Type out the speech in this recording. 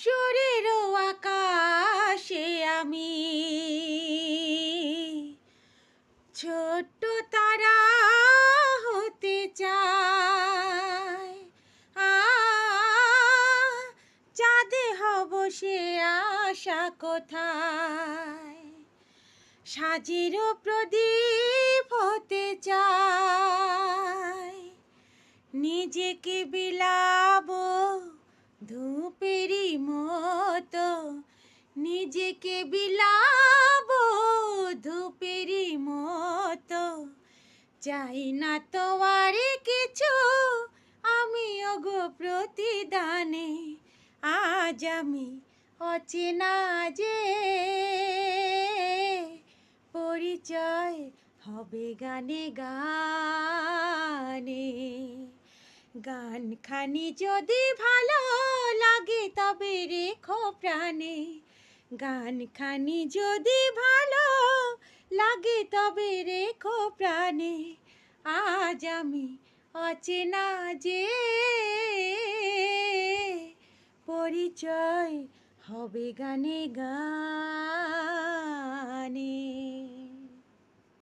সুরের আকাশে আমি ছোট্ট তারা হতে চাই। চাঁদে হব সে আশা কোথায়, সাজের প্রদীপ হতে চাই। নিজেকে বিলাবো ধূপেরই মতো, নিজেকে বিলাবো ধূপেরই মতো। চাই না তো আর কিছু আমি ওগো প্রতিদানে, আজ আমি অচেনা যে পরিচয় হবে গানে গানে। গানখানি যদি ভালো লাগে তবে রেখো প্রাণে, গানখানি যদি ভালো লাগে তবে রেখো প্রাণে। আজ আমি অচেনা যে পরিচয় হবে গানে গানে।